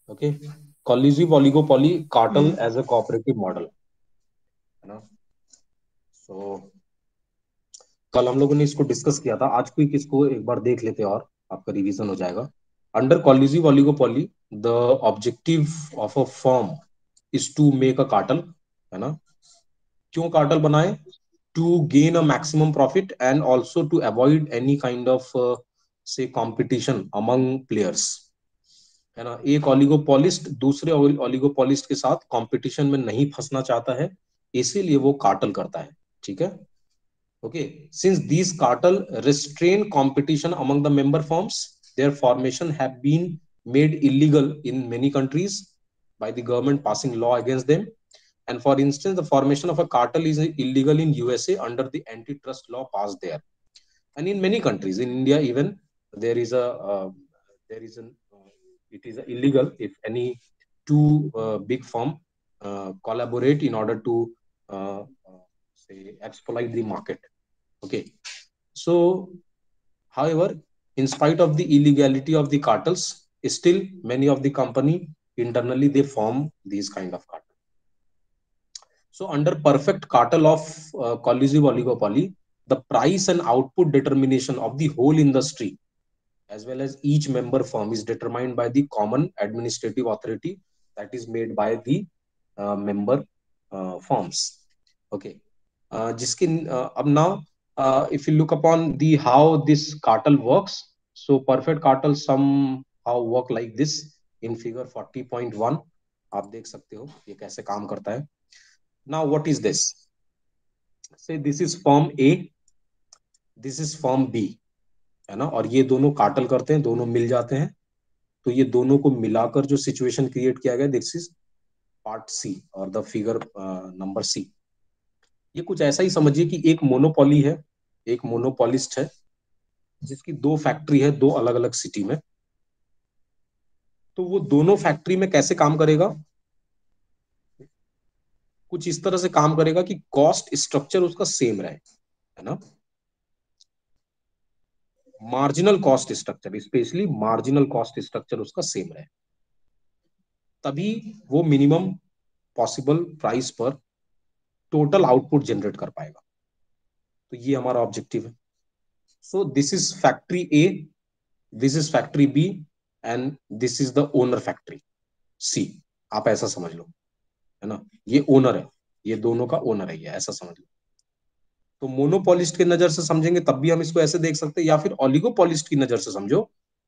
Okay, collusive oligopoly cartel as a cooperative model, है ना। सो कल हम लोगों ने इसको डिस्कस किया था, आज क्विक इसको एक बार देख लेते हैं और आपका रिवीजन हो जाएगा। Under collusive oligopoly the objective of a firm is to make a cartel, है ना। क्यों कार्टल बनाए? To gain a maximum profit and also to avoid any kind of से कॉम्पिटिशन अमंग प्लेयर्स, है ना। एक ओलिगोपॉलिस्ट दूसरे ओलिगोपॉलिस्ट के साथ कंपटीशन में नहीं फंसना चाहता है, इसीलिए वो कार्टल करता है, ठीक है। Okay, since these cartel restrain competition among the member firms, their formation have been made illegal in many countries by the government passing law against them. And for instance, the formation of a cartel is illegal in USA under the antitrust law passed there, and in many countries in India even there is a there is an it is illegal if any two big firm collaborate in order to uh, say exploit the market. Okay, so however, in spite of the illegality of the cartels, still many of the company internally they form these kind of cartels. So under perfect cartel of collusive oligopoly, the price and output determination of the whole industry as well as each member firm is determined by the common administrative authority that is made by the member firms. Okay. जिसके अब now if you look upon the how this cartel works, so perfect cartel somehow work like this in figure 40.1, आप देख सकते हो ये कैसे काम करता है. Now what is this? Say this is firm A, this is firm B, है ना, और ये दोनों कार्टल करते हैं, दोनों मिल जाते हैं, तो ये दोनों को मिलाकर जो सिचुएशन क्रिएट किया गया, दिस इज पार्ट सी और द फिगर नंबर सी. ये कुछ ऐसा ही समझिए कि एक मोनोपोली है, एक मोनोपोलिस्ट है जिसकी दो फैक्ट्री है दो अलग अलग सिटी में. तो वो दोनों फैक्ट्री में कैसे काम करेगा? कुछ इस तरह से काम करेगा कि कॉस्ट स्ट्रक्चर उसका सेम रहे, है ना. Marginal cost structure, specially marginal cost structure उसका सेम रहे, तभी वो मिनिमम पॉसिबल प्राइस पर टोटल आउटपुट जनरेट कर पाएगा. तो ये हमारा ऑब्जेक्टिव है. So this is factory A, this is factory B and this is the owner factory C. आप ऐसा समझ लो, है ना, ये ओनर है, ये दोनों का ओनर है, ये ऐसा समझ लो. तो मोनोपोलिस्ट की नजर से समझेंगे तब भी हम इसको ऐसे देख सकते हैं, या फिर ऑलिगोपोलिस्ट की नजर से समझो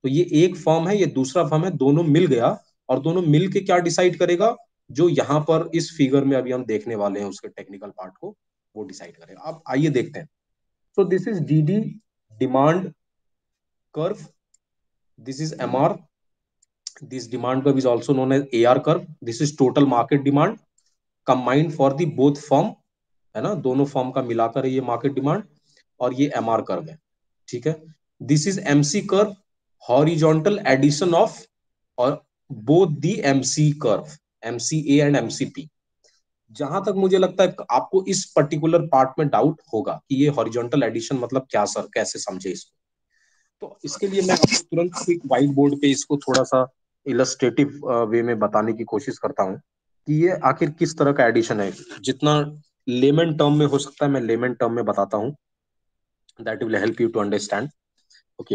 तो ये एक फर्म है, ये दूसरा फर्म है, दोनों मिल गया और दोनों मिल के क्या डिसाइड करेगा, जो यहाँ पर इस फिगर में अभी हम देखने वाले हैं उसके टेक्निकल पार्ट को, वो डिसाइड करेगा. अब आइए देखते हैं. So this is D D demand curve, this is M R, this demand curve is also known as A R curve. This is total market demand combined for the both firm, है ना, दोनों firm का मिलाकर ये market demand, और ये M R curve है, ठीक है. This is MC curve, horizontal addition of और both the MC curve, MC A and MC P. जहां तक मुझे लगता है आपको इस पर्टिकुलर पार्ट में डाउट होगा कि ये हॉरिजॉन्टल एडिशन मतलब क्या सर, कैसे समझे इसको. तो इसके लिए मैं आपको तुरंत क्विक व्हाइट बोर्ड पे इसको थोड़ा सा इलस्ट्रेटिव वे में बताने की कोशिश करता हूँ कि ये आखिर किस तरह का एडिशन है. जितना लेमन टर्म में हो सकता है मैं लेमन टर्म में बताता हूँ, that will help you to understand. Okay,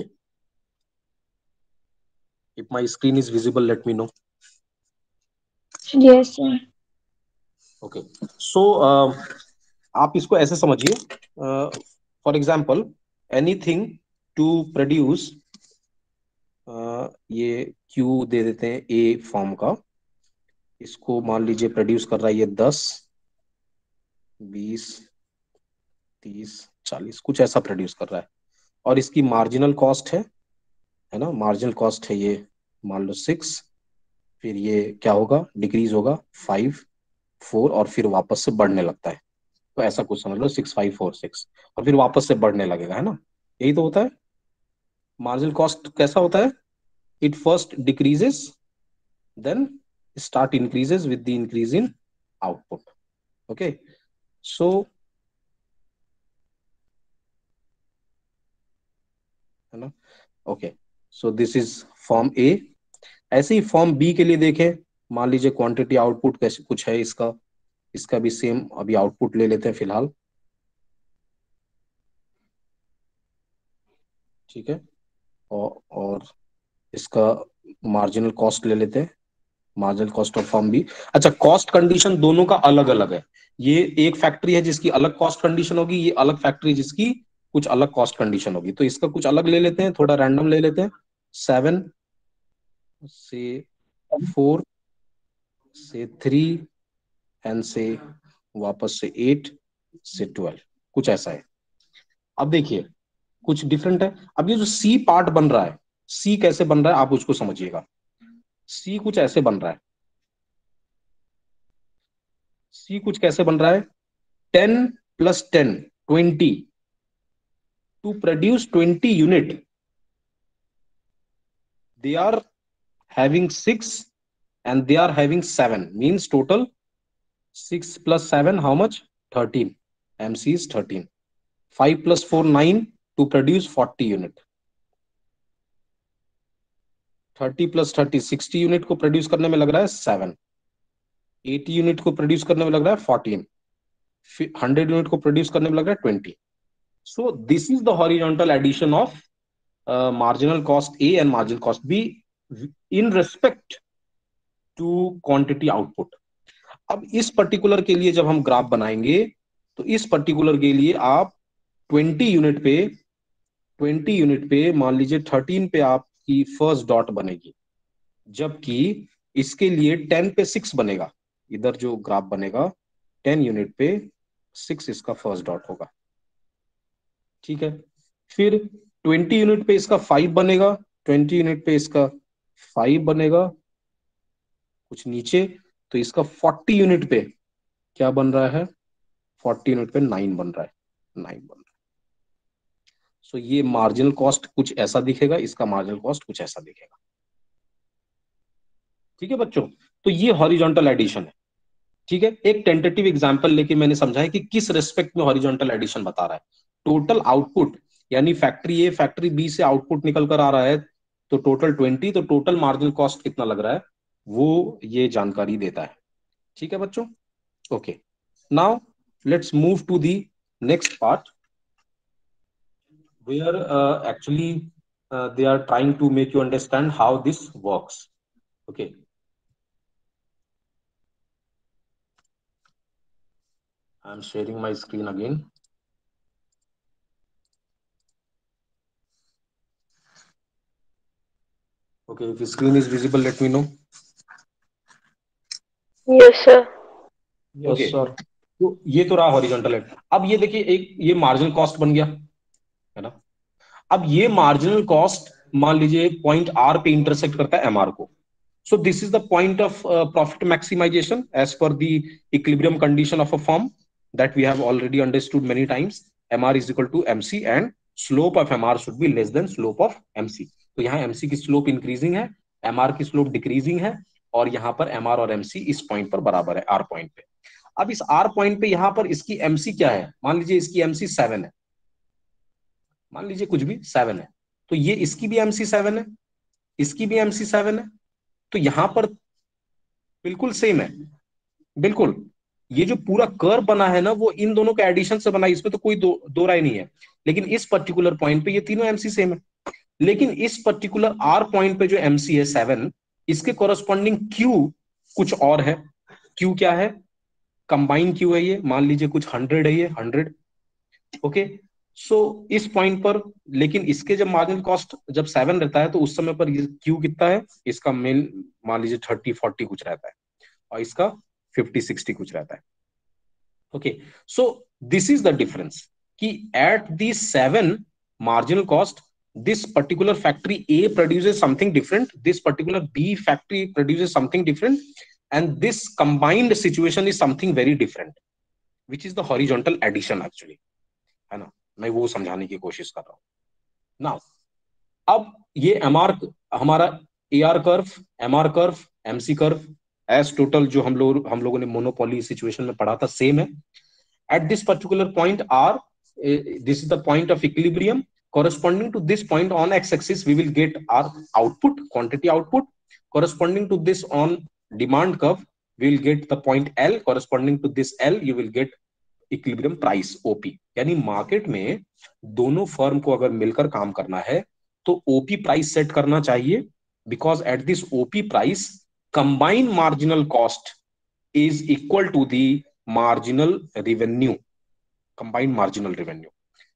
if my screen is visible let me know. Yes, sir. Okay, so आप इसको ऐसे समझिए, for example anything to produce, ये क्यू दे देते हैं ए फॉर्म का, इसको मान लीजिए प्रोड्यूस कर रहा है ये 10, 20, 30, 40 कुछ ऐसा प्रोड्यूस कर रहा है, और इसकी मार्जिनल कॉस्ट है ना, मार्जिनल कॉस्ट है ये मान लो 6, फिर ये क्या होगा, डिक्रीज होगा 5, 4 और फिर वापस से बढ़ने लगता है. तो ऐसा कुछ समझ लो 6, 5, 4, 6 और फिर वापस से बढ़ने लगेगा, है ना. यही तो होता है. मार्जिनल कॉस्ट कैसा होता है? It first decreases then start increases with the increase in output. Okay, so है ना. Okay, so this is firm A ऐसे ही फॉर्म बी के लिए देखें, मान लीजिए क्वांटिटी आउटपुट कैसे कुछ है इसका, इसका भी सेम अभी आउटपुट ले लेते हैं फिलहाल, ठीक है। और इसका मार्जिनल कॉस्ट ले लेते हैं, marginal cost of firm B. अच्छा, कॉस्ट कंडीशन दोनों का अलग अलग है। ये एक फैक्ट्री है जिसकी अलग कॉस्ट कंडीशन होगी, ये अलग फैक्ट्री है जिसकी कुछ अलग कॉस्ट कंडीशन होगी। तो इसका कुछ अलग ले लेते हैं, थोड़ा रैंडम ले लेते हैं। 7 से 4 से 3 एंड से वापस से 8 से 12, कुछ ऐसा है। अब देखिए कुछ डिफरेंट है। अब ये जो सी पार्ट बन रहा है, सी कैसे बन रहा है आप उसको समझिएगा। सी कुछ ऐसे बन रहा है, सी कुछ कैसे बन रहा है, 10 + 10 20 to produce 20 unit, they are having 6 and they are having 7, means total 6 + 7 how much, 13, mc is 13, 5 + 4 9 to produce 40 unit, 30 + 30 60 unit को प्रोड्यूस करने में लग रहा है 7, 80 यूनिट को प्रोड्यूस करने में लग रहा है 14, 100 यूनिट को प्रोड्यूस करने में लग रहा है 20। So this is the horizontal addition of marginal cost A and marginal cost B in respect to quantity output। अब इस पर्टिकुलर के लिए जब हम ग्राफ बनाएंगे तो इस पर्टिकुलर के लिए आप 20 यूनिट पे 20 यूनिट पे मान लीजिए 13 पे आपकी फर्स्ट डॉट बनेगी, जबकि इसके लिए 10 पे 6 बनेगा। इधर जो ग्राफ बनेगा 10 यूनिट पे 6 इसका फर्स्ट डॉट होगा, ठीक है। फिर 20 यूनिट पे इसका 5 बनेगा, 20 यूनिट पे इसका 5 बनेगा कुछ नीचे, तो इसका 40 यूनिट पे क्या बन रहा है, 40 यूनिट पे 9 बन रहा है, 9 बन रहा है। सो ये मार्जिनल कॉस्ट कुछ ऐसा दिखेगा, इसका मार्जिनल कॉस्ट कुछ ऐसा दिखेगा, ठीक है बच्चों। तो ये हॉरिजॉन्टल एडिशन है, ठीक है। एक टेंटेटिव एग्जांपल लेके मैंने समझाया कि किस रेस्पेक्ट में हॉरिजॉन्टल एडिशन बता रहा है। टोटल आउटपुट यानी फैक्ट्री ए फैक्ट्री बी से आउटपुट निकल कर आ रहा है तो टोटल 20, तो टोटल मार्जिनल कॉस्ट कितना लग रहा है वो ये जानकारी देता है, ठीक है बच्चों। Okay, now let's move to the next part where actually they are trying to make you understand how this works। okay, I am sharing my screen again। okay, if the screen is visible let me know। Yes, sir. Okay, तो ये तो रहा horizontal है। अब ये देखिए एक ये मार्जिनल कॉस्ट बन गया है ना। अब ये मार्जिनल कॉस्ट मान लीजिए पॉइंट आर पे इंटरसेक्ट करता है एमआर को। So this is the point of profit maximisation as per the equilibrium condition of a firm that we have already understood many times. MR is equal to MC and slope of MR should be less than slope of MC. तो यहाँ MC की slope increasing है, MR की slope decreasing है, और यहाँ पर MR और एमसी इस पॉइंट पर बराबर है, आर पॉइंट पे। अब इस आर पॉइंट पे यहाँ पर इसकी एमसी क्या है, मान लीजिए इसकी एमसी 7 है, मान लीजिए कुछ भी 7 है, तो ये इसकी भी एमसी 7 है, इसकी भी एमसी 7 है, तो यहां पर बिल्कुल सेम है, बिल्कुल। ये जो पूरा कर्व बना है ना वो इन दोनों के एडिशन से बना है, इसमें तो कोई दो राय नहीं है। लेकिन इस पर्टिकुलर पॉइंट पे ये तीनों एमसी सेम है, लेकिन इस पर्टिकुलर आर पॉइंट पे जो एमसी है 7, इसके कोरस्पॉन्डिंग क्यू कुछ और है। क्यू क्या है, कंबाइन क्यू है, ये मान लीजिए कुछ 100 है, ये 100। ओके, सो इस पॉइंट पर, लेकिन इसके जब मार्जिनल कॉस्ट जब 7 रहता है तो उस समय पर क्यू कितना है, इसका मेन मान लीजिए 30-40 कुछ रहता है, और इसका 50-60 कुछ रहता है। Okay, so this is the difference कि at the 7 marginal cost this particular factory A produces something different, this particular B factory produces something different, and this combined situation is something very different, which is the horizontal addition actually, है ना। मैं वो समझाने की कोशिश कर रहा हूँ ना। अब ये एमआर हमारा AR curve, MR curve, MC curve S total जो हम लोगों ने मोनोपोली सिचुएशन में पढ़ा था सेम है। At this particular point R, this is the point of equilibrium, corresponding to this point on x axis we will get our output, quantity output, corresponding to this on demand curve we will get the point L, corresponding to this L you will get equilibrium price OP. यानी market में दोनों firm को अगर मिलकर काम करना है तो ओपी प्राइस सेट करना चाहिए, because at this OP price combined marginal cost is equal to the marginal revenue, combined marginal revenue,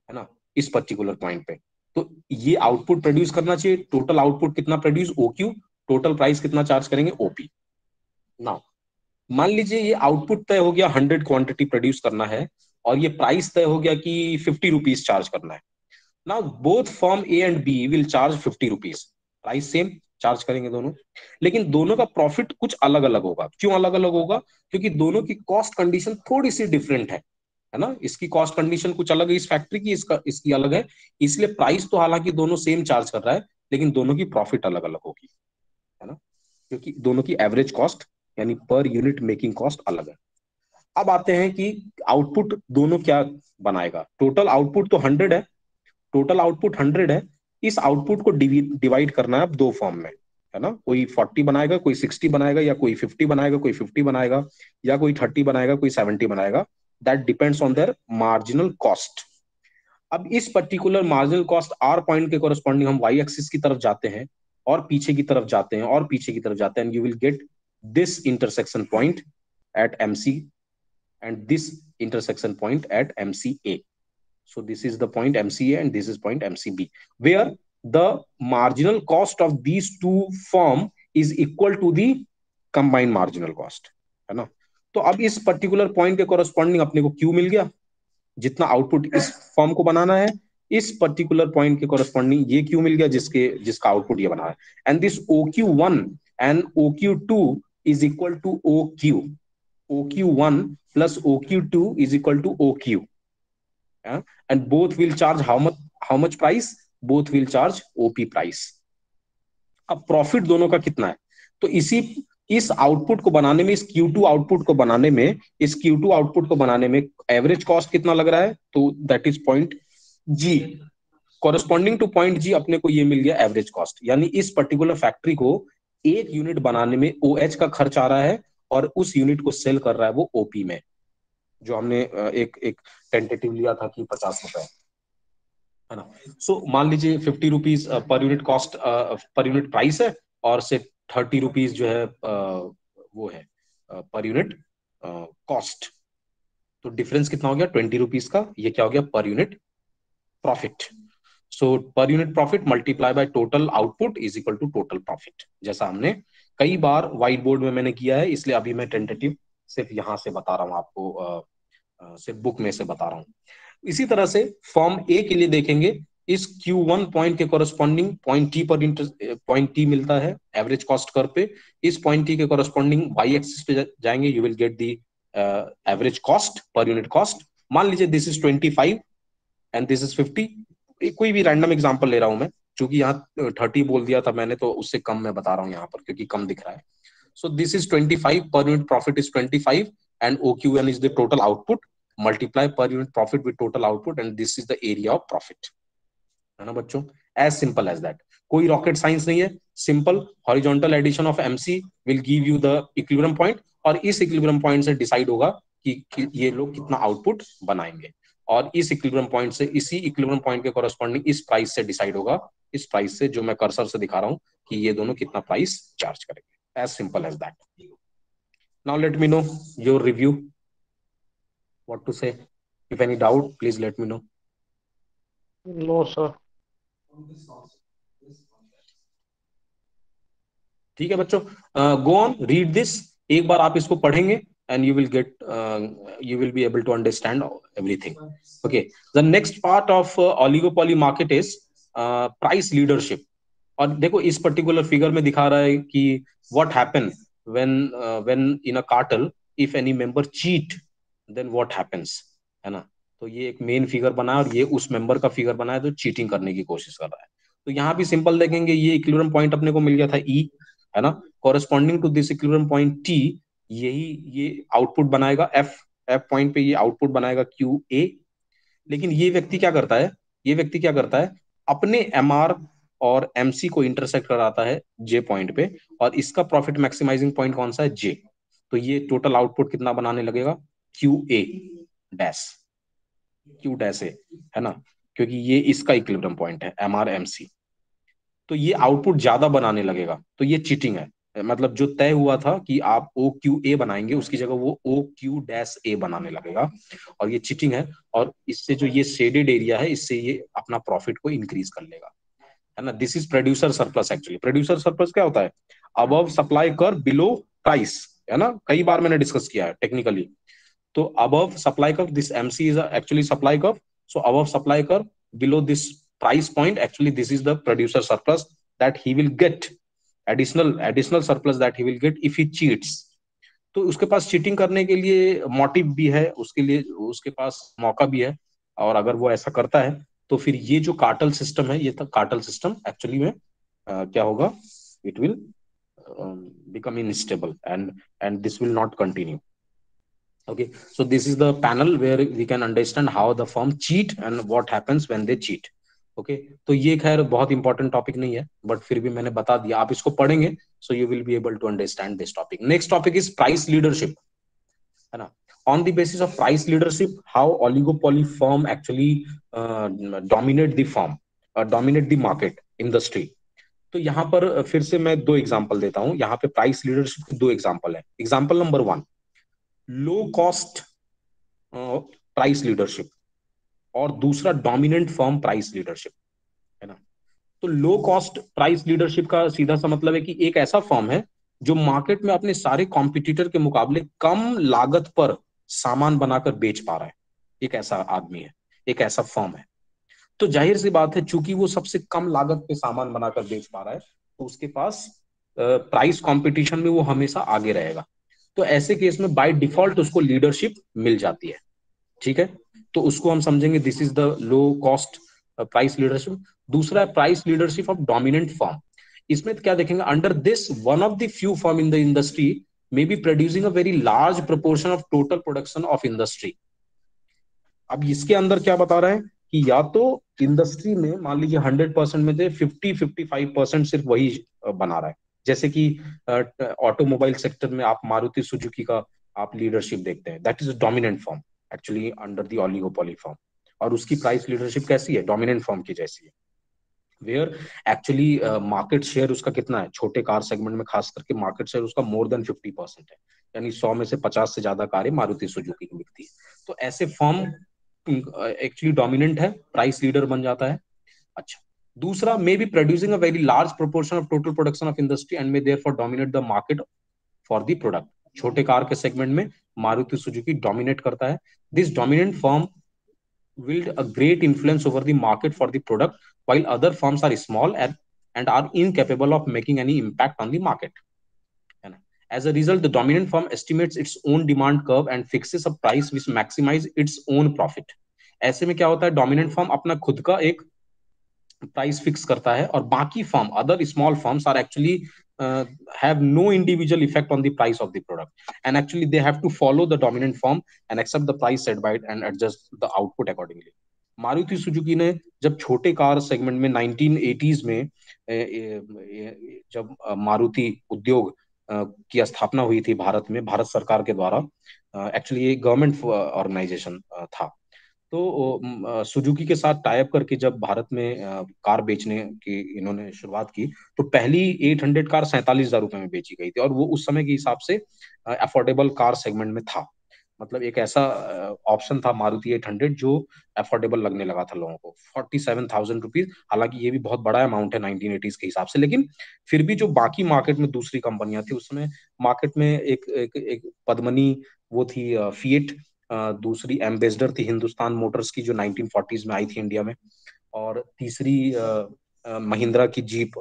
है ना, इस पर्टिकुलर पॉइंट पे। तो ये आउटपुट प्रोड्यूस करना चाहिए। टोटल आउटपुट कितना प्रोड्यूस, ओक्यू, टोटल प्राइस कितना चार्ज करेंगे, ओपी। नाउ मान लीजिए ये आउटपुट तय हो गया 100 क्वांटिटी प्रोड्यूस करना है और ये प्राइस तय हो गया कि 50 रुपीज चार्ज करना है। Now both firm A and B will charge 50 rupees, price same charge करेंगे दोनों, लेकिन दोनों का प्रॉफिट कुछ अलग अलग होगा। क्यों अलग अलग होगा? क्योंकि दोनों की कॉस्ट कंडीशन थोड़ी सी डिफरेंट है ना। इसकी कॉस्ट कंडीशन कुछ अलग है इस फैक्ट्री की, इसकी अलग है, इसलिए प्राइस तो हालांकि दोनों सेम चार्ज कर रहा है, लेकिन दोनों की प्रॉफिट अलग अलग होगी, है ना, क्योंकि दोनों की एवरेज कॉस्ट यानी पर यूनिट मेकिंग कॉस्ट अलग है। अब आते हैं कि आउटपुट दोनों क्या बनाएगा। टोटल आउटपुट तो 100 है, टोटल आउटपुट 100 है। इस आउटपुट को डिवाइड करना है अब दो फॉर्म में, है ना। कोई 40 बनाएगा, कोई 60 बनाएगा, या कोई 50 बनाएगा, कोई 50 बनाएगा, या कोई 30 बनाएगा, कोई 70 बनाएगा। That depends on their marginal cost. अब इस particular marginal cost R point के कोरस्पॉन्डिंग हम वाई एक्सिस की तरफ जाते हैं और पीछे की तरफ जाते हैं और पीछे की तरफ जाते हैं, you will get this intersection point at MC and this intersection point at MCA. So this is the point MCA and this is point MCB, where the marginal cost of these two firm is equal to the combined marginal cost, है ना। तो अब इस particular point के corresponding अपने को Q मिल गया, जितना आउटपुट इस फॉर्म को बनाना है। इस पर्टिकुलर पॉइंट के कोरस्पॉन्डिंग ये Q मिल गया जिसका आउटपुट ये बना है। And this OQ1 and OQ2 is equal to OQ. OQ1 plus OQ2 is equal to OQ, and both will charge how much price? Both will charge OP price. अब profit दोनों का कितना है? तो इस आउटपुट को बनाने में, इस Q2 आउटपुट को बनाने में, इस Q2 आउटपुट को बनाने में एवरेज कॉस्ट कितना लग रहा है? तो that is point G। Corresponding two point G अपने को ये मिल गया एवरेज कॉस्ट। यानी इस पर्टिकुलर फैक्ट्री को एक यूनिट बनाने में OH का खर्च आ रहा है और उस यूनिट को सेल कर रहा है वो ओपी में, जो हमने एक टेंटेटिव लिया था कि 50 रुपए, है ना। सो मान लीजिए 50 rupees per unit cost, per unit price है, और से 30 रुपीज जो है वो है पर यूनिट कॉस्ट। तो डिफरेंस कितना हो गया? 20 रुपीज का। ये क्या हो गया? पर unit profit. So per unit profit multiply by total output is equal to total profit, जैसा हमने कई बार व्हाइट बोर्ड में मैंने किया है, इसलिए अभी मैं टेंटेटिव सिर्फ यहां से बता रहा हूं आपको, सिर्फ बुक में से बता रहा हूं। इसी तरह से फॉर्म ए के लिए देखेंगे, इस Q1 पॉइंट के कोरस्पॉन्डिंग पॉइंट टी मिलता है एवरेज कॉस्ट कर्व पे। इस पॉइंट टी के कोरस्पॉन्डिंग वाई एक्सिस पे जाएंगे, you will get the average cost per unit cost. मान लीजिए this is 25 and this is 50। कोई भी रैंडम एग्जांपल ले रहा हूं मैं, क्योंकि यहाँ 30 बोल दिया था मैंने, तो उससे कम मैं बता रहा हूँ यहाँ पर क्योंकि कम दिख रहा है। So this is 25, per unit profit is 25 and OQN is the total output, multiply per unit profit with total output and this is the area of profit, है ना बच्चों। एज सिंपल एज दैट, कोई rocket science नहीं है, simple horizontal addition of MC will give you the equilibrium point, और इस equilibrium point से decide होगा कि ये लोग कितना आउटपुट बनाएंगे, और इस इक्विलिब्रियम पॉइंट से, इसी इक्विलिब्रियम पॉइंट के कोरस्पॉन्डिंग इस प्राइस से डिसाइड होगा, इस प्राइस से जो मैं कर्सर से दिखा रहा हूं, कि ये दोनों कितना प्राइस चार्ज करेंगे। As simple as that. Now let me know your review, what to say. If any doubt please let me know. No sir. ठीक है बच्चों, गो ऑन रीड दिस। एक बार आप इसको पढ़ेंगे and you will get you will be able to understand everything. Okay, the next part of oligopoly market is price leadership. और देखो इस पर्टिकुलर फिगर में दिखा रहा है कि what happen when in a cartel if any member cheat then what happens, है ना। तो ये एक मेन फिगर बना है और ये उस मेंबर का फिगर बना है जो चीटिंग करने की कोशिश कर रहा है। तो यहाँ भी सिंपल देखेंगे, ये इक्विलिब्रियम पॉइंट अपने को मिल गया था E, है ना। Corresponding to this equilibrium point T, यही ये आउटपुट बनाएगा F पॉइंट पे, ये आउटपुट बनाएगा QA। लेकिन ये व्यक्ति क्या करता है, ये व्यक्ति क्या करता है, अपने MR और एमसी को इंटरसेक्ट कराता है जे पॉइंट पे, और इसका प्रॉफिट मैक्सिमाइजिंग पॉइंट कौन सा है, जे। तो ये टोटल आउटपुट कितना बनाने लगेगा, Q A dash, Q dash A, है ना, क्योंकि ये इसका इक्विलिब्रियम पॉइंट है एम आर एम सी। तो ये आउटपुट ज्यादा बनाने लगेगा, तो ये चीटिंग है। मतलब जो तय हुआ था कि आप ओ क्यू ए बनाएंगे, उसकी जगह वो ओ क्यू डैश ए बनाने लगेगा, और ये चीटिंग है। और इससे जो ये शेडेड एरिया है, इससे ये अपना प्रॉफिट को इंक्रीज कर लेगा, है ना। This is producer surplus. Actually producer surplus क्या होता है, अबव सप्लाई कर बिलो प्राइस, है ना, कई बार मैंने डिस्कस किया है टेक्निकली। तो above supply curve, this MC is actually supply curve, so above supply curve below this price point, actually this is the producer surplus that he will get, additional surplus that he will get if he cheats. तो उसके पास cheating करने के लिए motive भी है, उसके लिए उसके पास मौका भी है, और अगर वो ऐसा करता है तो फिर ये जो कार्टल सिस्टम है, ये कार्टल सिस्टम एक्चुअली में क्या होगा, it will become unstable, and this will not continue. Okay, so this is the panel where we can understand how the firm cheat and what happens when they cheat. Okay तो ये खैर बहुत important topic नहीं है, but फिर भी मैंने बता दिया, आप इसको पढ़ेंगे so you will be able to understand this topic. Next topic is price leadership, है ना। On the basis of price leadership, how oligopoly firm actually dominate the firm, dominate the market industry. तो यहाँ पर फिर से मैं दो example देता हूँ। यहाँ पे प्राइस लीडरशिप के दो एग्जांपल है। एग्जांपल नंबर 1, लो कॉस्ट प्राइस लीडरशिप, और दूसरा डोमिनेंट फर्म प्राइस लीडरशिप, है ना। तो लो कॉस्ट प्राइस लीडरशिप का सीधा सा मतलब है कि एक ऐसा फर्म है जो मार्केट में अपने सारे कॉम्पिटिटर के मुकाबले कम लागत पर सामान बनाकर बेच पा रहा है। एक ऐसा आदमी है, एक ऐसा फर्म है। तो जाहिर सी बात है, चूंकि वो सबसे कम लागत पे सामान बनाकर बेच पा रहा है, तो उसके पास प्राइस कंपटीशन में वो हमेशा आगे रहेगा। तो ऐसे केस में बाय डिफॉल्ट उसको लीडरशिप मिल जाती है, ठीक है। तो उसको हम समझेंगे this is the low cost price leadership. दूसरा है price leadership of dominant firm. इसमें क्या देखेंगे, under this one of the few firm in the industry may be producing a very large proportion of total production of industry. अब इसके अंदर क्या बता रहे हैं कि या तो इंडस्ट्री में मान लीजिए 100% में से 50-55% सिर्फ वही बना रहा है। जैसे कि ऑटोमोबाइल सेक्टर में आप मारुति सुजुकी का आप लीडरशिप देखते हैं, that is dominant form actually under the oligopoly form. और उसकी प्राइस लीडरशिप कैसी है, डोमिनेंट फॉर्म की जैसी है। वेयर एक्चुअली मार्केट शेयर उसका कितना है, छोटे कार सेगमेंट में खास करके मार्केट शेयर उसका मोर देन 50% है, यानी 100 में से 50 से ज्यादा कारें मारुति सुजुकी की बिकती है। तो ऐसे फर्म एक्चुअली डोमिनेंट है, प्राइस लीडर बन जाता है। अच्छा, दूसरा may be producing a very large proportion of total production of industry and may therefore dominate the market for the product. छोटे कार के सेगमेंट में मारुति सुजुकी डोमिनेट करता है। This dominant firm wield a great influence over the market for the product, while other firms are small and are incapable of making any impact on the market. As a result, the dominant firm estimates its own demand curve and fixes a price which maximizes its own profit. ऐसे में क्या होता है, dominant firm अपना खुद का एक price fix करता है, और बाकी firm, other small firms are actually have no individual effect on the price of the product, and actually they have to follow the dominant firm and accept the price set by it and adjust the output accordingly. Maruti Suzuki ने जब छोटे car segment में 1980s में जब मारुति उद्योग की स्थापना हुई थी भारत में, भारत सरकार के द्वारा, एक्चुअली ये गवर्नमेंट ऑर्गेनाइजेशन था। तो सुजुकी के साथ टाइप करके जब भारत में कार बेचने की इन्होंने शुरुआत की, तो पहली 800 कार 47,000 रुपए में बेची गई थी, और वो उस समय के हिसाब से अफोर्डेबल कार सेगमेंट में था। मतलब एक ऐसा ऑप्शन था मारुति 800 जो अफोर्डेबल लगने लगा था लोगों को, 47,000 रुपीज। हालांकि ये भी बहुत बड़ा अमाउंट है 1980s के हिसाब से, लेकिन फिर भी जो बाकी मार्केट में दूसरी कंपनियां थी उस समय मार्केट में एक पद्मनी वो थी, फिएट, दूसरी एम्बेसडर थी हिंदुस्तान मोटर्स की जो 1940s में आई थी इंडिया में, और तीसरी महिंद्रा की जीप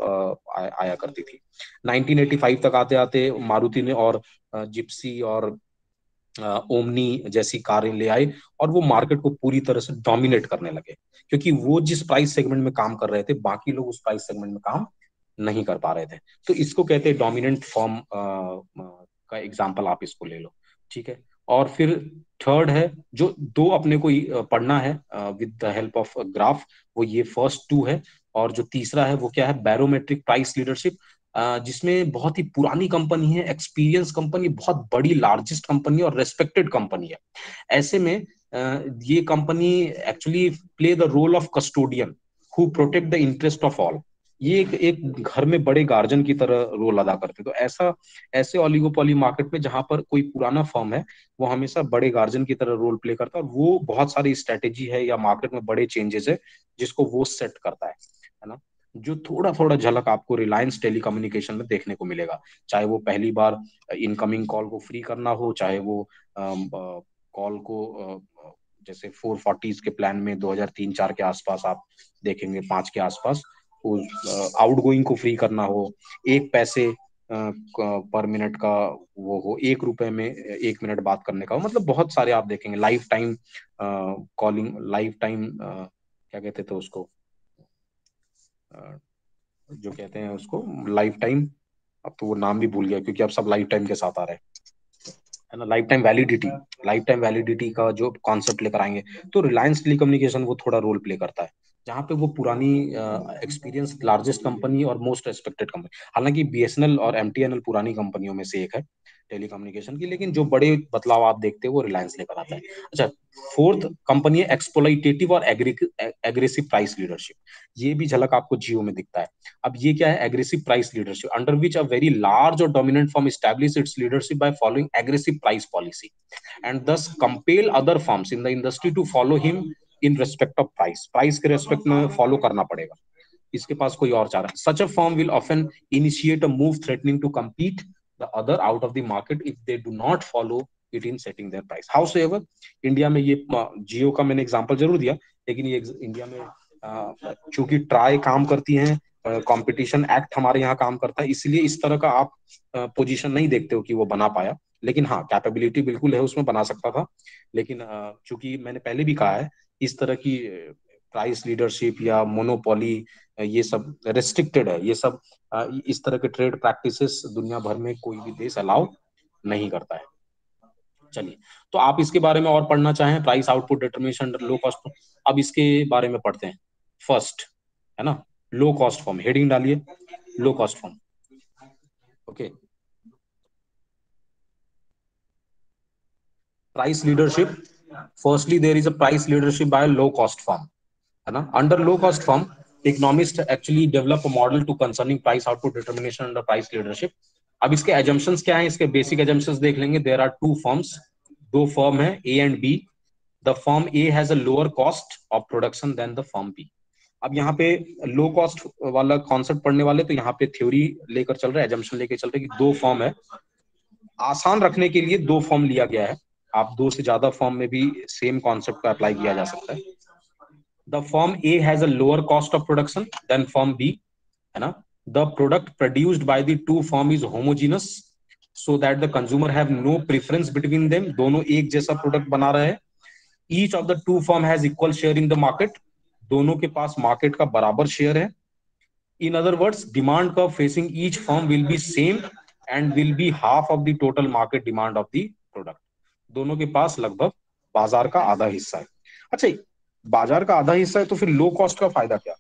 आया करती थी। 1985 तक आते आते मारुति ने और जिप्सी और ओमनी जैसी कारें ले आए, और वो मार्केट को पूरी तरह से डोमिनेट करने लगे, क्योंकि वो जिस प्राइस सेगमेंट में काम कर रहे थे बाकी लोग उस प्राइस सेगमेंट में काम नहीं कर पा रहे थे। तो इसको कहते हैं डोमिनेंट फॉर्म का एग्जांपल आप इसको ले लो, ठीक है। और फिर थर्ड है जो दो अपने को पढ़ना है with the help of graph, वो ये फर्स्ट टू है, और जो तीसरा है वो क्या है, बैरोमेट्रिक प्राइस लीडरशिप, जिसमें बहुत ही पुरानी कंपनी है, एक्सपीरियंस कंपनी, बहुत बड़ी लार्जेस्ट कंपनी और रेस्पेक्टेड कंपनी है। ऐसे में ये company actually play the role of custodian who protect the interest of all. ये एक घर में बड़े गार्जियन की तरह रोल अदा करते हैं। तो ऐसा ऐसे ओलिगोपोली मार्केट में जहां पर कोई पुराना फर्म है, वो हमेशा बड़े गार्जियन की तरह रोल प्ले करता है, और वो बहुत सारी स्ट्रेटेजी है या मार्केट में बड़े चेंजेस है जिसको वो सेट करता है ना। जो थोड़ा थोड़ा झलक आपको रिलायंस टेलीकम्युनिकेशन में देखने को मिलेगा, चाहे वो पहली बार इनकमिंग कॉल को फ्री करना हो, चाहे वो कॉल को जैसे 440 के प्लान में 2003-4 के आसपास आप देखेंगे, 5 के आसपास, आउटगोइंग को फ्री करना हो, 1 पैसे पर मिनट का वो हो, 1 रुपए में 1 मिनट बात करने का हो, मतलब बहुत सारे आप देखेंगे, life time calling, life time क्या कहते थे उसको, अ, जो कहते हैं उसको लाइफ टाइम, अब तो वो नाम भी भूल गया क्योंकि अब सब लाइफ टाइम के साथ आ रहे हैं, है ना, life time validity. Life time validity का जो कॉन्सेप्ट लेकर आएंगे, तो रिलायंस टेलीकम्युनिकेशन वो थोड़ा रोल प्ले करता है, जहां पे वो पुरानी एक्सपीरियंस लार्जेस्ट कंपनी और मोस्ट रेस्पेक्टेड कंपनी, हालांकि बीएसएनएल और एमटीएनएल पुरानी कंपनियों में से एक है टेलीकम्युनिकेशन की, लेकिन जो बड़े बदलाव आप देखते हैं वो रिलायंस लेकर आता है। अच्छा, फोर्थ कंपनी है एक्सप्लॉइटेटिव और एग्रेसिव प्राइस लीडरशिप। ये भी झलक आपको जियो में दिखता है। अब ये क्या है, aggressive price leadership, under which a very large और dominant firm establish its leadership by following aggressive price policy and thus compel other firms in the industry to follow him in respect of price. Price के respect में follow करना पड़ेगा, इसके पास कोई और चारा। Such a firm will often initiate a move threatening to compete the other out of the market if they do not follow it in setting there price. House ever India में ये जियो का मैंने एग्जांपल जरूर दिया, लेकिन ये India में चूंकि ट्राई काम करती है, कंपटीशन एक्ट हमारे यहाँ काम करता है, इसलिए इस तरह का आप पोजीशन नहीं देखते हो कि वो बना पाया, लेकिन हाँ कैपेबिलिटी बिल्कुल है, उसमें बना सकता था। लेकिन चूंकि मैंने पहले भी कहा है, इस तरह की प्राइस लीडरशिप या मोनोपोली, ये सब रेस्ट्रिक्टेड है, ये सब इस तरह के ट्रेड प्रैक्टिसेस दुनिया भर में कोई भी देश अलाउ नहीं करता है। चलिए, तो आप इसके बारे में और पढ़ना चाहें, price output determination low cost, अब इसके बारे में पढ़ते हैं। फर्स्ट है ना, लो कॉस्ट फॉर्म, हेडिंग डालिए low cost firm. Okay, price leadership, firstly there is a price leadership by low cost firm, है ना। Under low cost firm economist actually develop a model to concerning price output determination under price leadership. अब इसके assumptions क्या है, इसके basic assumptions देख लेंगे। There are two firms, दो फर्म है A and B. The firm A has a lower cost of production than the firm B. अब यहाँ पे लो कॉस्ट वाला कॉन्सेप्ट पढ़ने वाले तो यहाँ पे थ्योरी लेकर चल रहे हैं, एजम्पशन लेकर चल रहे हैं कि दो फर्म है, आसान रखने के लिए दो फॉर्म लिया गया है, आप दो से ज्यादा फॉर्म में भी सेम कॉन्सेप्ट का अप्लाई किया जा सकता है। The firm A has a lower cost of production than firm B, है ना। The product produced by the two firm is homogeneous so that the consumer have no preference between them, दोनों एक जैसा product बना रहे हैं। Each of the two firm has equal share in the market, दोनों के पास मार्केट का बराबर शेयर है। In other words, demand curve facing each firm will be same and will be half of the total market demand of the product. दोनों के पास लगभग बाजार का आधा हिस्सा है। अच्छा, बाजार का आधा हिस्सा है तो फिर लो कॉस्ट का फायदा क्या,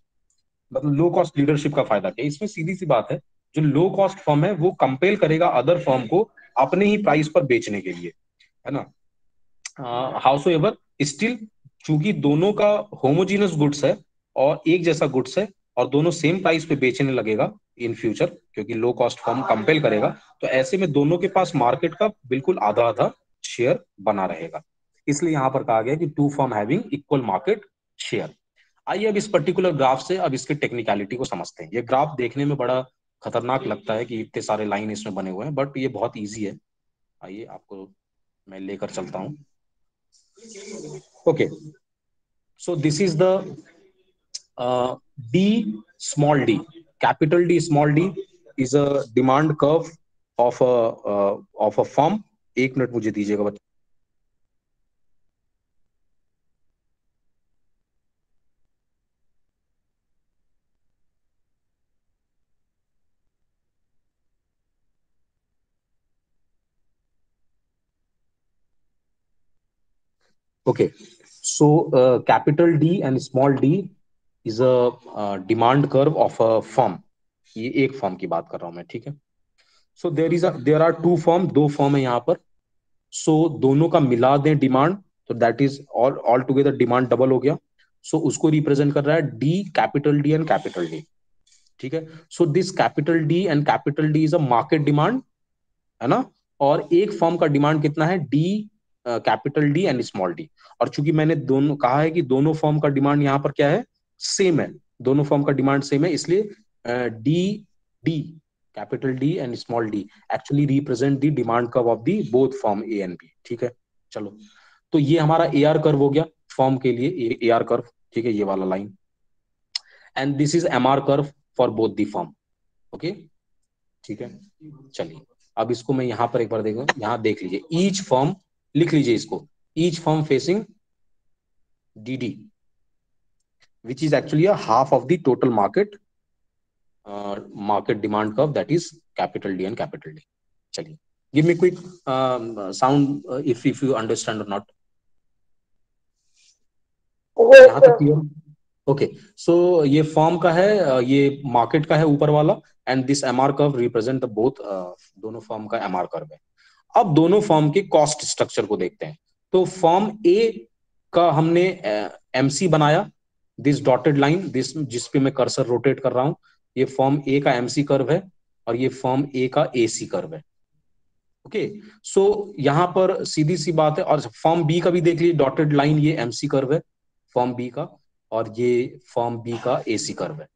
मतलब लो कॉस्ट लीडरशिप का फायदा क्या? इसमें सीधी सी बात है, जो लो कॉस्ट फर्म है वो कंपेल करेगा अदर फर्म को अपने ही प्राइस पर बेचने के लिए, है ना। हाउस एवर स्टिल, चूंकि दोनों का होमोजीनस गुड्स है और एक जैसा गुड्स है और दोनों सेम प्राइस पे बेचने लगेगा इन फ्यूचर, क्योंकि लो कॉस्ट फर्म कंपेल करेगा, तो ऐसे में दोनों के पास मार्केट का बिल्कुल आधा आधा शेयर बना रहेगा। इसलिए यहां पर कहा गया कि two firm having equal market share. आइए अब इस पर्टिकुलर ग्राफ से अब इसके टेक्निकलिटी को समझते हैं। ये ग्राफ देखने में बड़ा खतरनाक लगता है कि इतने सारे लाइन इसमें बने हुए हैं, बट ये बहुत ईजी है। आइए आपको मैं लेकर चलता हूँ। Okay, so this is the D small d. Capital D small d is a demand curve of a firm. एक मिनट मुझे दीजिएगा बच्चे। Okay, so capital D and small d is a demand curve of a firm. ये एक firm की बात कर रहा हूं मैं, ठीक है। So there are two firm, दो फर्म है यहाँ पर। सो दोनों का मिला दें डिमांड, तो that is all together demand double हो गया। सो उसको रिप्रेजेंट कर रहा है D, capital D and capital D, ठीक है। So this capital D and capital D is a market demand, है ना। और एक फर्म का डिमांड कितना है, D, capital D and small D. और चूंकि मैंने दोनों कहा है कि दोनों फर्म का डिमांड यहाँ पर क्या है, सेम है, दोनों फर्म का डिमांड सेम है, इसलिए D, D, capital D and small D actually represent the demand curve of the both firm A and B, ठीक है। चलो, तो ये हमारा ए आर कर्व हो गया फर्म के लिए, ए आर कर्व, ठीक है, ये वाला line. And this is M R curve for both the firm, okay, ठीक है। चलिए, अब इसको मैं यहां पर एक बार देखूं, यहां देख लीजिए, ईच फर्म, लिख लीजिए इसको, each firm facing D D, which is actually a half of the total market demand curve, that is capital D and capital D. चलिए, give me quick sound if you understand और not. यहाँ तक clear? Okay, सो ये form का है, ये market का है ऊपर वाला, and this MR curve represent both, दोनों फॉर्म का एमआर कर्व है। अब दोनों फॉर्म के कॉस्ट स्ट्रक्चर को देखते हैं। तो फॉर्म ए का हमने एमसी बनाया, दिस डॉटेड लाइन, दिस जिसपे मैं कर्सर रोटेट कर रहा हूं, ये फॉर्म ए का एमसी कर्व है, और ये फॉर्म ए का एसी कर्व है, ओके। सो यहां पर सीधी सी बात है, और फॉर्म बी का भी देख लीजिए, डॉटेड लाइन, ये एमसी कर्व है फॉर्म बी का, और ये फॉर्म बी का एसी कर्व है,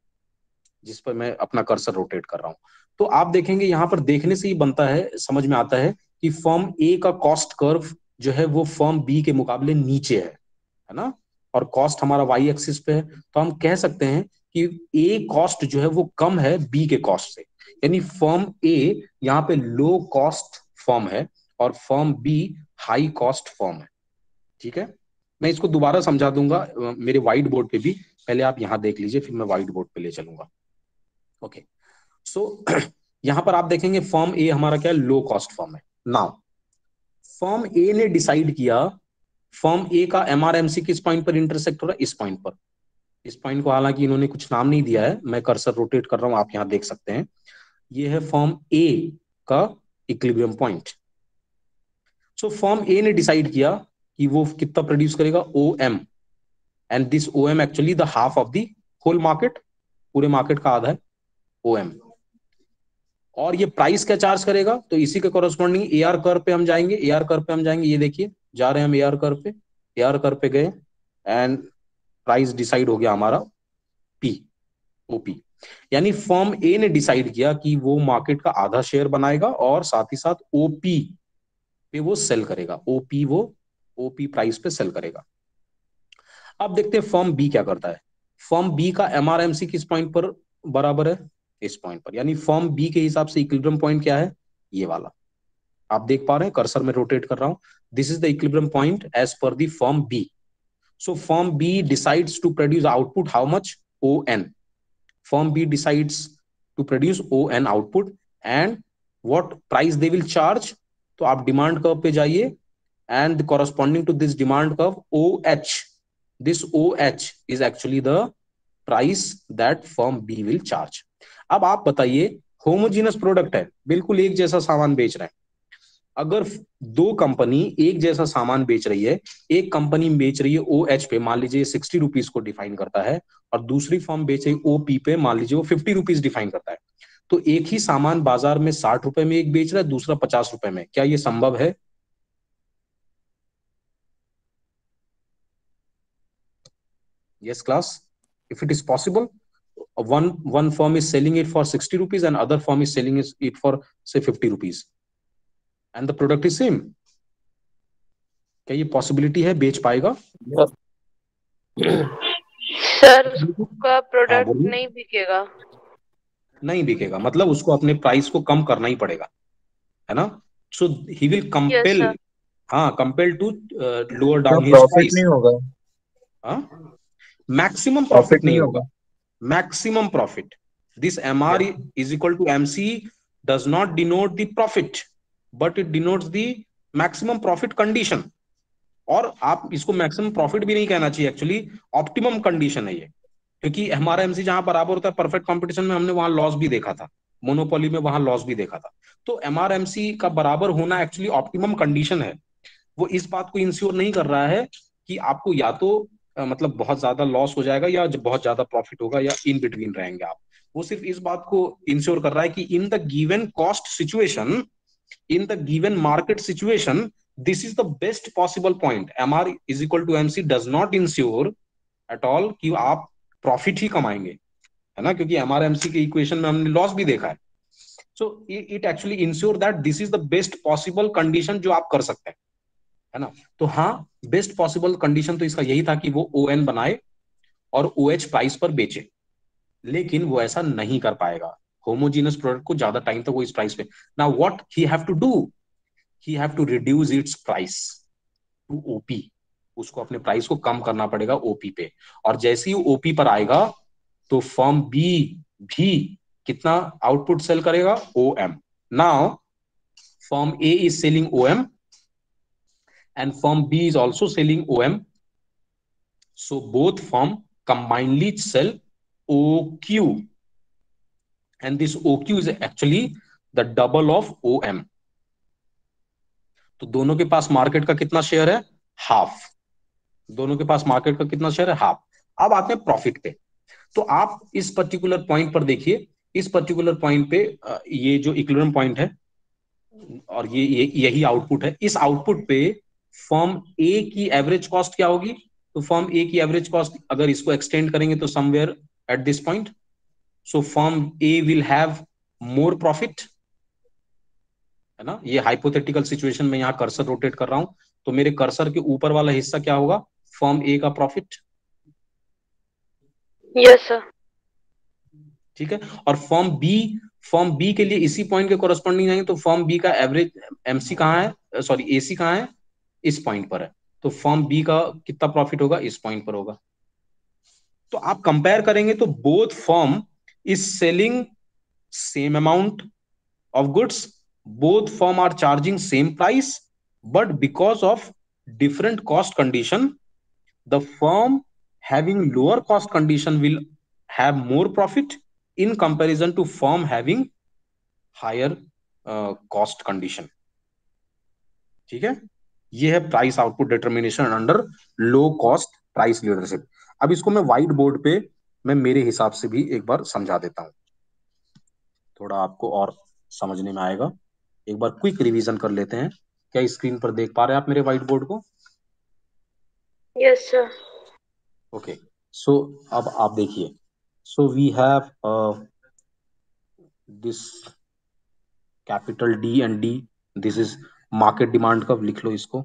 जिस पर मैं अपना कर्सर रोटेट कर रहा हूं। तो आप देखेंगे यहां पर देखने से ही बनता है, समझ में आता है कि फॉर्म ए का कॉस्ट कर्व जो है वो फॉर्म बी के मुकाबले नीचे है ना। और कॉस्ट हमारा वाई एक्सिस पे है, तो हम कह सकते हैं कि ए कॉस्ट जो है वो कम है बी के कॉस्ट से, यानी फॉर्म ए यहाँ पे लो कॉस्ट फॉर्म है, और firm B high cost firm है, ठीक है। मैं इसको दोबारा समझा दूंगा मेरे व्हाइट बोर्ड पे भी, पहले आप यहां देख लीजिए, फिर मैं व्हाइट बोर्ड पे ले चलूंगा, ओके। सो यहां पर आप देखेंगे फॉर्म ए हमारा क्या है, लो कॉस्ट फॉर्म है। नाउ फॉर्म ए ने डिसाइड किया, फॉर्म ए का एमआरएमसी किस पॉइंट पर इंटरसेक्ट हो रहा है, इस पॉइंट पर। इस पॉइंट को हालांकि इन्होंने कुछ नाम नहीं दिया है, मैं कर्सर रोटेट कर रहा हूं, आप यहां देख सकते हैं, ये है फॉर्म ए का equilibrium point. So firm A ने डिसाइड किया कि वो कितना प्रोड्यूस करेगा, O M, and this O M actually the half of the whole market, पूरे मार्केट का आधा है ओ एम। और ये प्राइस क्या चार्ज करेगा, तो इसी के कॉरेस्पॉन्डिंग एआर कर्व पे हम जाएंगे, एआर कर्व पे हम जाएंगे, ये देखिए जा रहे हैं हम एआर कर्व पे, एआर कर्व पे गए, एंड प्राइस डिसाइड हो गया हमारा पी, ओपी। यानी फर्म ए ने डिसाइड किया कि वो मार्केट का आधा शेयर बनाएगा, और साथ ही साथ ओपी पे वो सेल करेगा, ओपी वो ओपी प्राइस पे सेल करेगा। अब देखते हैं फर्म बी क्या करता है। फर्म बी का एमआरएमसी किस पॉइंट पर बराबर है, इस पॉइंट पर, यानी फर्म बी के हिसाब से इक्विलिब्रियम पॉइंट क्या है, ये वाला आप देख पा रहे हैं, कर्सर में रोटेट कर रहा हूं, this is the equilibrium point as per the firm B. So firm B decides to produce output how much, O N. Firm B decides to produce O N output, and what price they will charge, तो आप demand curve पे जाइए, and corresponding to this demand curve OH, this OH is actually the price that firm B will charge। अब आप बताइए, homogeneous product है, बिल्कुल एक जैसा सामान बेच रहे हैं, अगर दो कंपनी एक जैसा सामान बेच रही है, एक कंपनी बेच रही है ओ एच पे, मान लीजिए 60 रुपीज को डिफाइन करता है, और दूसरी फर्म बेच रही है ओ पी पे, मान लीजिए वो 50 रुपीज डिफाइन करता है, तो एक ही सामान बाजार में 60 रुपए में एक बेच रहा है, दूसरा 50 रुपए में, क्या ये संभव है? Yes, class. If it is possible, one firm is selling it for 60 rupees and other firm is selling it for say 50 rupees, and the product is same. क्या ये पॉसिबिलिटी है, बेच पाएगा? सर उसका हाँ प्रोडक्ट बोलिए। नहीं बिकेगा। नहीं बिकेगा, मतलब उसको अपने प्राइस को कम करना ही पड़ेगा, है ना। So he will yes compel, sir. हाँ, कंपेल टू लोअर क्या डाउन हिज प्रॉफिट प्राइस। नहीं होगा? हाँ, मैक्सिमम प्रॉफिट प्रॉफिट नहीं नहीं होगा, होगा? Maximum profit. This M R is equal to M C does not denote the profit, but it denotes the maximum profit condition. और आप इसको मैक्सिमम प्रॉफिट भी नहीं कहना चाहिए, एक्चुअली ऑप्टिमम कंडीशन है ये, क्योंकि हमारा एमसी जहां बराबर होता है परफेक्ट कंपटीशन में, हमने वहां लॉस भी देखा था, मोनोपोली में वहां लॉस भी देखा था। तो एमआरएमसी का बराबर होना एक्चुअली ऑप्टिमम कंडीशन है। वो इस बात को इंश्योर नहीं कर रहा है कि आपको या तो मतलब बहुत ज्यादा लॉस हो जाएगा या बहुत ज्यादा प्रॉफिट होगा या इन बिटवीन रहेंगे आप। वो सिर्फ इस बात को इंश्योर कर रहा है कि in the given cost situation, in the given market situation, this is the best possible point. mr is equal to mc does not ensure at all कि आप प्रॉफिट ही कमाएंगे, है ना, क्योंकि mrmc के इक्वेशन में हमने लॉस भी देखा है। So it actually ensure that this is the best possible condition जो आप कर सकते हैं, है ना। तो हाँ, बेस्ट पॉसिबल कंडीशन तो इसका यही था कि वो ओ एन बनाए और ओ एच प्राइस पर बेचे, लेकिन वो ऐसा नहीं कर पाएगा होमोजीनस प्रोडक्ट को ज्यादा टाइम तक वो इस प्राइस पे। Now what he have to do, he have to reduce its price to OP, उसको अपने प्राइस को कम करना पड़ेगा ओपी पे। और जैसे ही ओपी पर आएगा तो फर्म बी भी कितना आउटपुट सेल करेगा, O M. Now firm A is selling O M and firm B is also selling OM. So both firm combinedly sell OQ, and this OQ is actually the double of OM. तो दोनों के पास market का कितना share है, half. दोनों के पास market का कितना शेयर है, हाफ। अब आते हैं प्रॉफिट पे। तो आप इस पर्टिकुलर पॉइंट पर देखिए, इस पर्टिकुलर पॉइंट पे ये जो इक्विलिब्रियम पॉइंट है और यही आउटपुट है। इस आउटपुट पे फर्म ए की एवरेज कॉस्ट क्या होगी, तो फर्म ए की एवरेज कॉस्ट अगर इसको एक्सटेंड करेंगे तो somewhere at this point, so firm A will have more profit, है ना। ये हाइपोथेटिकल सिचुएशन में यहाँ कर्सर रोटेट कर रहा हूं, तो मेरे कर्सर के ऊपर वाला हिस्सा क्या होगा, फर्म ए का प्रॉफिट। Yes sir. ठीक है। और फर्म बी के लिए इसी पॉइंट के कोरस्पॉन्डिंग जाएंगे, तो फर्म बी का एवरेज एमसी कहाँ है, सॉरी एसी कहाँ है, इस पॉइंट पर है। तो फर्म बी का कितना प्रॉफिट होगा, इस पॉइंट पर होगा। तो आप कंपेयर करेंगे तो both firm is selling same amount of goods, both firm are charging same price, but because of different cost condition, the firm having lower cost condition will have more profit in comparison to firm having higher cost condition। ठीक है, ये है price output determination under low cost price leadership. अब इसको मैं white board पे मैं मेरे हिसाब से भी एक बार समझा देता हूं, थोड़ा आपको और समझने में आएगा। एक बार क्विक रिवीजन कर लेते हैं। क्या स्क्रीन पर देख पा रहे हैं आप मेरे व्हाइट बोर्ड को? Yes sir. ओके, सो अब आप देखिए, so we have this capital D and D, this is market demand curve, लिख लो इसको।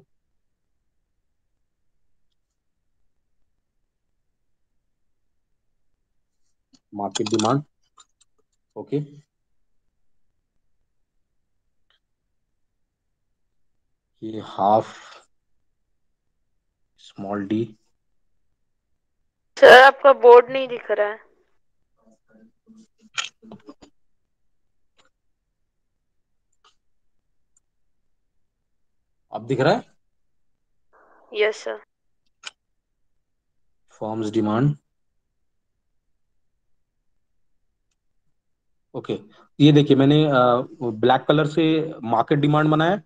Market demand, okay. ये हाफ स्मॉल डी, सर आपका बोर्ड नहीं दिख रहा है। अब दिख रहा है, yes sir. Firms demand, okay. ये देखिए मैंने ब्लैक कलर से मार्केट डिमांड बनाया,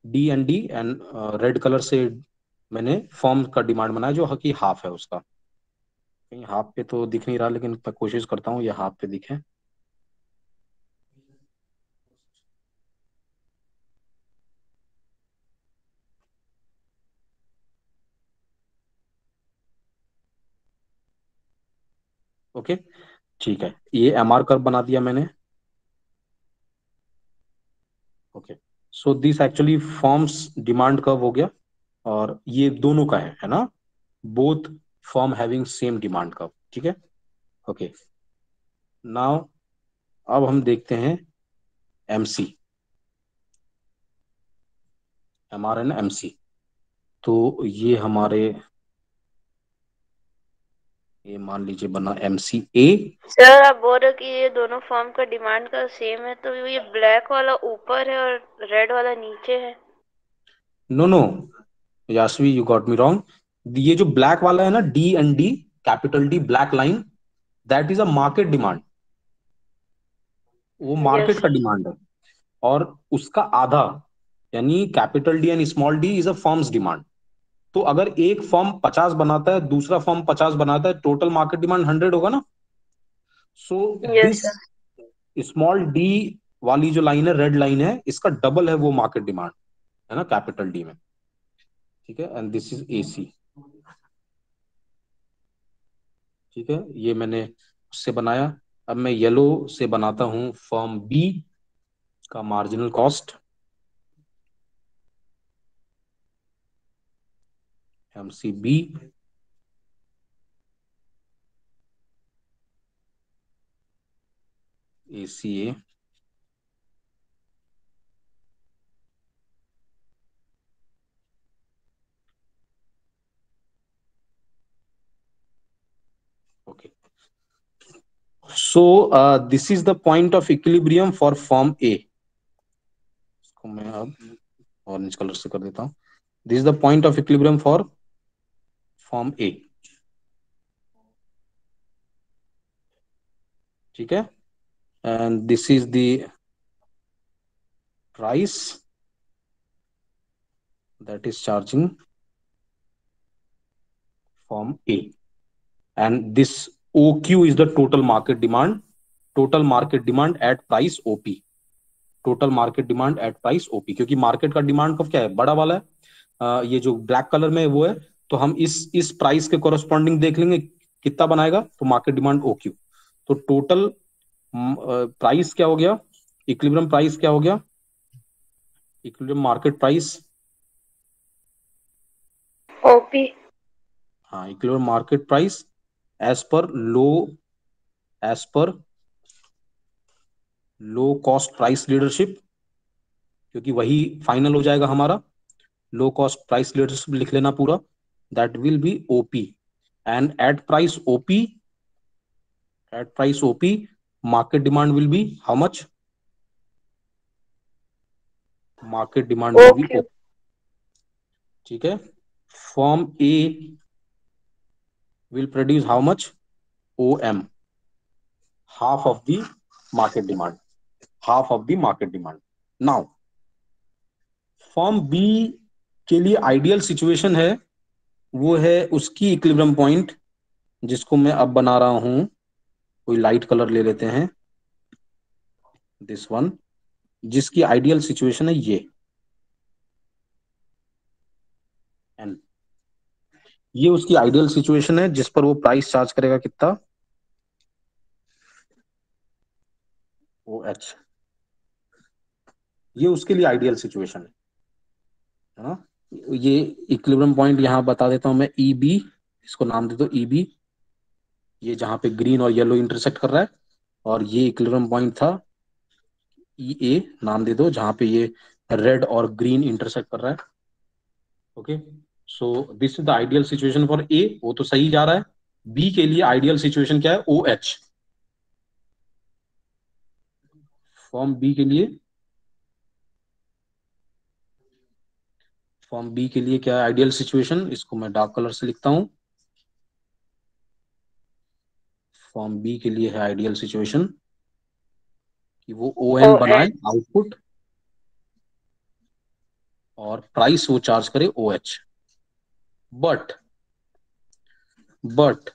D and D, and red colour से मैंने फर्म का डिमांड बनाया जो कि हाफ है उसका। कहीं हाफ पे तो दिख नहीं रहा, लेकिन मैं कोशिश करता हूँ ये हाफ पे दिखे। ओके, ठीक है, ये एमआर कर्व बना दिया मैंने। Okay, so this actually forms demand curve हो गया, और ये दोनों का है ना, both form having same demand curve. ठीक है, ओके। नाउ अब हम देखते हैं एमसी, एमआर एंड एमसी। तो ये हमारे, ये मान लीजिए बना एमसी ए। सर आप बोल रहे हो कि ये दोनों फॉर्म का डिमांड का सेम है, तो ये ब्लैक वाला ऊपर है और रेड वाला नीचे है। No no Yasvi, you got me wrong. ये जो ब्लैक वाला है ना, D and D, capital D black line, that is a market demand, वो मार्केट Yes. का डिमांड है। और उसका आधा यानी capital D and small D is a firm's demand. तो अगर एक फर्म 50 बनाता है, दूसरा फर्म 50 बनाता है, टोटल मार्केट डिमांड 100 होगा ना। सो Yes, this sir. Small D वाली जो लाइन है, रेड लाइन है, इसका डबल है वो मार्केट डिमांड, है ना, कैपिटल डी में। ठीक है, एंड दिस इज एसी। ठीक है, ये मैंने उससे बनाया। अब मैं येलो से बनाता हूं फर्म बी का marginal cost, MCB. ACA, okay. So this is the point of equilibrium for firm A. इसको मैं अब ऑरेंज कलर से कर देता हूं। This is the point of equilibrium for firm A. ठीक है, and this is the price that is charging firm A, and this OQ is the total market demand, total market demand at price OP, total market demand at price OP। क्योंकि market का demand कब क्या है, बड़ा वाला है, ये जो ब्लैक कलर में है वो है। तो हम इस प्राइस के कोरस्पॉन्डिंग देख लेंगे कितना बनाएगा, तो मार्केट डिमांड OQ। तो टोटल प्राइस क्या हो गया, इक्विलिब्रियम प्राइस क्या हो गया, इक्विलिब्रियम मार्केट प्राइस, OP. हाँ, equilibrium market price as per लो, एज पर लो कॉस्ट प्राइस लीडरशिप, क्योंकि वही फाइनल हो जाएगा हमारा। लो कॉस्ट प्राइस लीडरशिप लिख लेना पूरा, that will be OP. And at price OP, at price OP market demand will be how much, market demand will be OQ. OP. ठीक है, firm A will produce how much, OM, half of the market demand, half of the market demand. Now firm B के लिए ideal situation है, वो है उसकी equilibrium point, जिसको मैं अब बना रहा हूं, कोई लाइट कलर ले लेते हैं, दिस वन, जिसकी आइडियल सिचुएशन है ये, एंड ये उसकी आइडियल सिचुएशन है जिस पर वो प्राइस चार्ज करेगा कितना, OH। ये उसके लिए आइडियल सिचुएशन है ना। ये इक्विलिब्रियम पॉइंट यहां बता देता हूं मैं, EB, इसको नाम दे दो EB, ये जहां पे ग्रीन और येलो इंटरसेक्ट कर रहा है। और ये इक्विलिब्रियम पॉइंट था EA, नाम दे दो, जहां पे ये रेड और ग्रीन इंटरसेक्ट कर रहा है। Okay, so this is the ideal situation for a, वो तो सही जा रहा है। बी के लिए आइडियल सिचुएशन क्या है, OH। फॉर्म बी के लिए, फॉर्म बी के लिए क्या है आइडियल सिचुएशन, इसको मैं डार्क कलर से लिखता हूं। फॉर्म बी के लिए है आइडियल सिचुएशन कि वो ON बनाए ON. आउटपुट, और प्राइस वो चार्ज करे OH। But but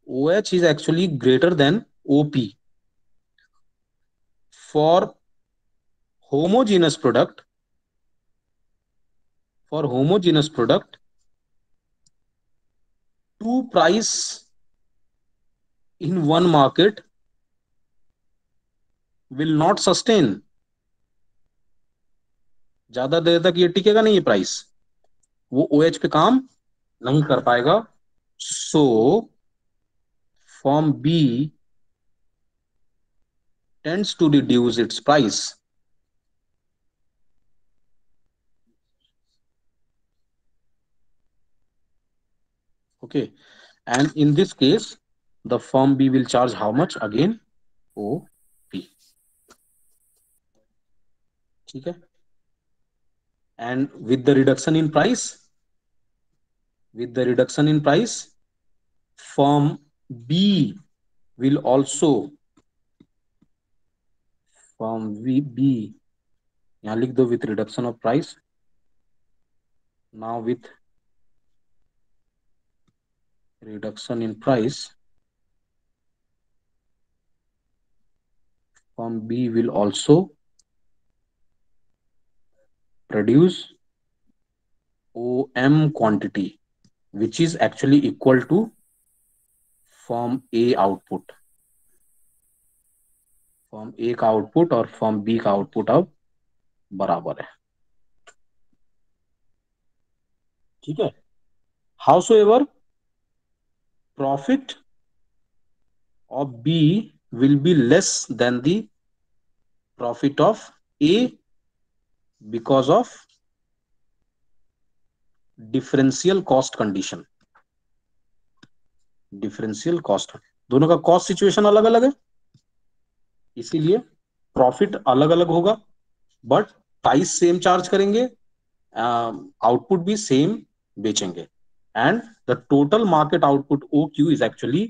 OH is actually greater than OP for homogeneous product, for homogeneous product to price in one market will not sustain। ज्यादा देर तक ये टिकेगा नहीं, ये प्राइस, वो OH पे काम नहीं कर पाएगा। So firm B tends to reduce its price। Okay, and in this case the firm B will charge how much, again OP। ठीक है, and with the reduction in price, with the reduction in price, firm B will also firm B, यहाँ लिख दो with reduction of price, now with reduction in price, firm B will also produce OM quantity which is actually equal to firm A output. Firm A का output और firm B का output अब बराबर है, ठीक है। However profit of B will be less than the profit of A because of differential cost condition. Differential cost, दोनों का कॉस्ट सिचुएशन अलग अलग है, इसीलिए प्रॉफिट अलग अलग होगा, बट प्राइस सेम चार्ज करेंगे, आउटपुट भी सेम बेचेंगे, and the total market output OQ is actually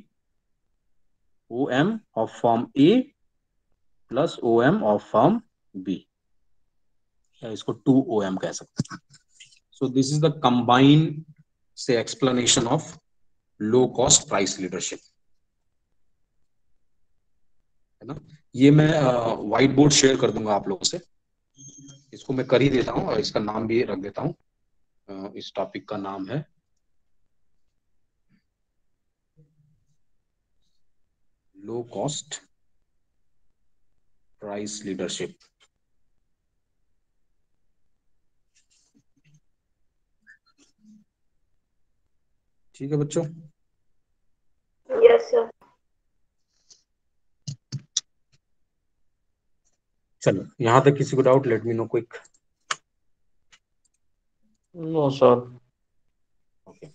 OM of firm A plus OM of firm B, या इसको 2OM कह सकते हैं। So this is the combined से explanation of low cost price leadership, है ना। ये मैं व्हाइट बोर्ड शेयर कर दूंगा आप लोगों से, इसको मैं कर ही देता हूँ और इसका नाम भी रख देता हूँ। इस टॉपिक का नाम है लो कॉस्ट प्राइस लीडरशिप। ठीक है बच्चों, यस सर। चलो यहां तक किसी को doubt, let me know quick. No sir. Okay,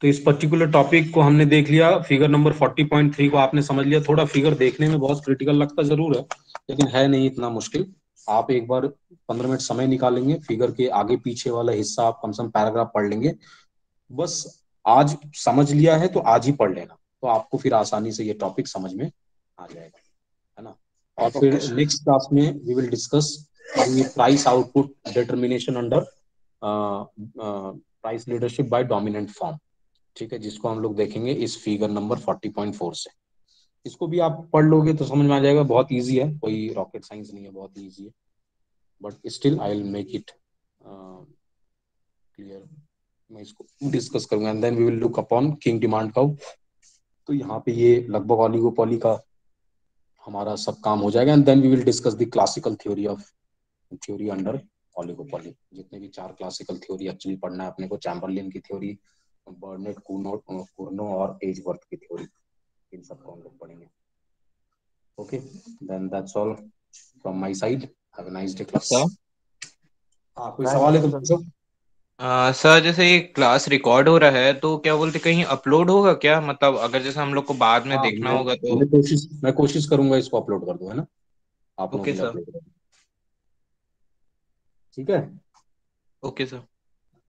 तो इस पर्टिकुलर टॉपिक को हमने देख लिया, फिगर नंबर 40.3 को आपने समझ लिया। थोड़ा फिगर देखने में बहुत क्रिटिकल लगता जरूर है, लेकिन है नहीं इतना मुश्किल। आप एक बार 15 मिनट समय निकालेंगे, फिगर के आगे पीछे वाला हिस्सा आप कम से कम पैराग्राफ पढ़ लेंगे, बस आज समझ लिया है तो आज ही पढ़ लेना, तो आपको फिर आसानी से ये टॉपिक समझ में आ जाएगा, है ना। और फिर नेक्स्ट क्लास में we will discuss price output determination under price leadership by dominant firm, ठीक है, जिसको हम लोग देखेंगे इस फिगर नंबर 40.4 से। इसको भी आप पढ़ लोगे तो समझ में आ जाएगा, बहुत इजी है, कोई रॉकेट साइंस नहीं है, बहुत इजी है, but still I will make it clear. मैं इसको डिस्कस करूंगा and then we will look upon kink demand curve. तो यहाँ पे ये लगभग ऑलिगोपॉली का हमारा सब काम हो जाएगा, and then we will discuss the classical theory under oligopoly. जितने भी 4 क्लासिकल थ्योरी एक्चुअली पढ़ना है अपने को, चैम्बरलिन की थ्योरी, बर्नेट, कुर्नो और एजवर्थ की थ्योरी, इन सबको हम लोग पढ़ेंगे। Okay, then that's all from my side, have a nice day class. हाँ, कोई सवाल है तो पूछो। सर जैसे ये क्लास रिकॉर्ड हो रहा है तो क्या बोलते कहीं अपलोड होगा क्या, मतलब अगर जैसे हम लोग को बाद में हाँ, देखना होगा तो। मैं कोशिश करूंगा इसको अपलोड कर दूं, है ना, आप लोगों ओके के लिए सर। अपलोड कर दूं, ठीक है। Okay sir.